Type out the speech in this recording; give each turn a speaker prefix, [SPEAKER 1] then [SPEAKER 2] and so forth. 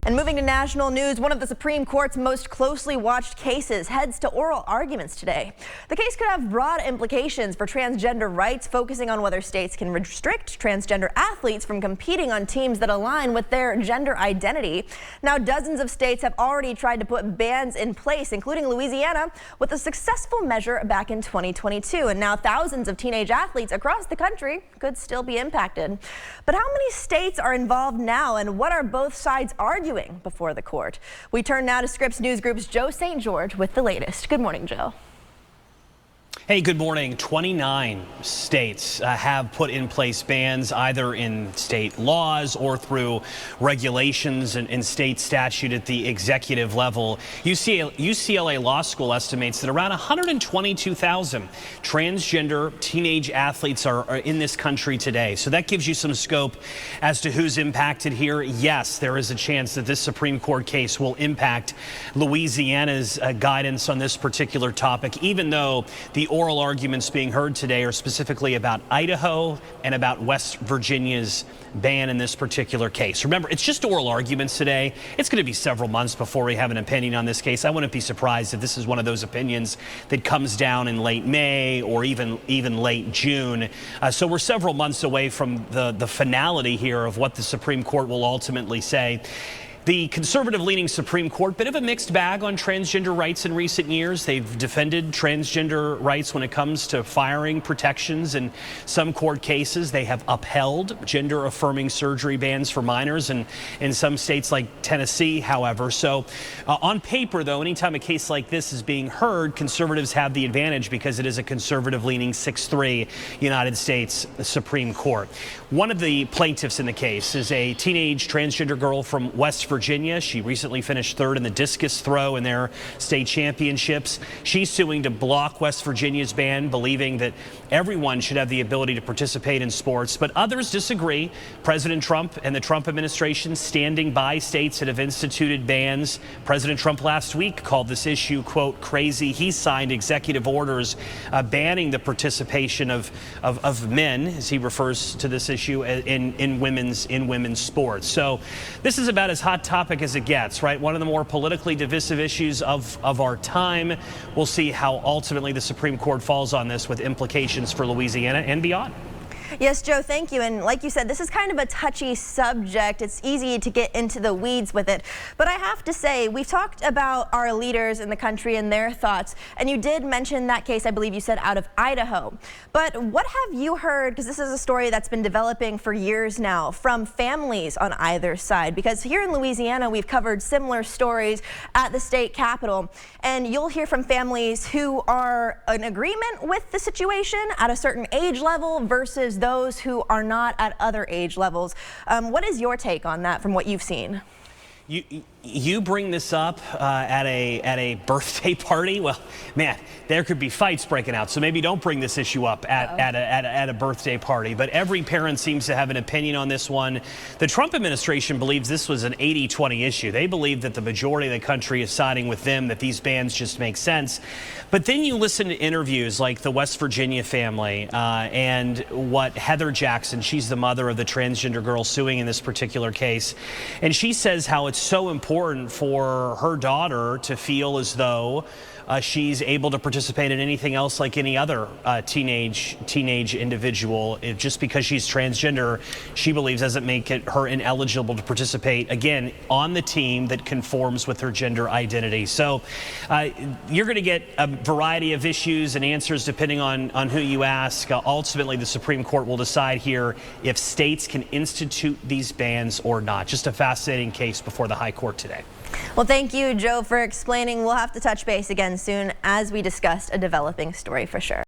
[SPEAKER 1] And moving to national news, one of the Supreme Court's most closely watched cases heads to oral arguments today. The case could have broad implications for transgender rights, focusing on whether states can restrict transgender athletes from competing on teams that align with their gender identity. Now, dozens of states have already tried to put bans in place, including Louisiana, with a successful measure back in 2022. And now thousands of teenage athletes across the country could still be impacted. But how many states are involved now, and what are both sides arguing before the court? We turn now to Scripps News Group's Joe St. George with the latest. Good morning, Joe.
[SPEAKER 2] Hey, good morning. 29 states have put in place bans either in state laws or through regulations and state statute at the executive level. UCLA Law School estimates that around 122,000 transgender teenage athletes are in this country today. So that gives you some scope as to who's impacted here. Yes, there is a chance that this Supreme Court case will impact Louisiana's guidance on this particular topic, even though the oral arguments being heard today are specifically about Idaho and about West Virginia's ban in this particular case. Remember, it's just oral arguments today. It's going to be several months before we have an opinion on this case. I wouldn't be surprised if this is one of those opinions that comes down in late May or even late June. So we're several months away from the finality here of what the Supreme Court will ultimately say. The conservative-leaning Supreme Court, bit of a mixed bag on transgender rights in recent years. They've defended transgender rights when it comes to firing protections. In some court cases, they have upheld gender-affirming surgery bans for minors, and in some states like Tennessee, however. So on paper, though, anytime a case like this is being heard, conservatives have the advantage because it is a conservative-leaning 6-3 United States Supreme Court. One of the plaintiffs in the case is a teenage transgender girl from West Virginia. She recently finished third in the discus throw in their state championships. She's suing to block West Virginia's ban, believing that everyone should have the ability to participate in sports. But others disagree. President Trump and the Trump administration standing by states that have instituted bans. President Trump last week called this issue, quote, crazy. He signed executive orders banning the participation of men, as he refers to this issue, in women's sports. So this is about as hot topic as it gets, right? One of the more politically divisive issues of our time. We'll see how ultimately the Supreme Court falls on this, with implications for Louisiana and beyond.
[SPEAKER 1] Yes, Joe, thank you. And like you said, this is kind of a touchy subject. It's easy to get into the weeds with it. But I have to say, we've talked about our leaders in the country and their thoughts. And you did mention that case, I believe you said, out of Idaho. But what have you heard, because this is a story that's been developing for years now, from families on either side? Because here in Louisiana, we've covered similar stories at the state capitol. And you'll hear from families who are in agreement with the situation at a certain age level versus those who are not at other age levels. What is your take on that from what you've seen?
[SPEAKER 2] You bring this up at a birthday party. Well, man, there could be fights breaking out. So maybe don't bring this issue up at a birthday party. But every parent seems to have an opinion on this one. The Trump administration believes this was an 80-20 issue. They believe that the majority of the country is siding with them, that these bans just make sense. But then you listen to interviews like the West Virginia family and what Heather Jackson, she's the mother of the transgender girl suing in this particular case, and she says how it's so important for her daughter to feel as though she's able to participate in anything else like any other teenage individual. Just because she's transgender, she believes doesn't make her ineligible to participate, again, on the team that conforms with her gender identity. So you're going to get a variety of issues and answers depending on who you ask. Ultimately, the Supreme Court will decide here if states can institute these bans or not. Just a fascinating case before the High Court today.
[SPEAKER 1] Well, thank you, Joe, for explaining. We'll have to touch base again soon as we discussed a developing story for sure.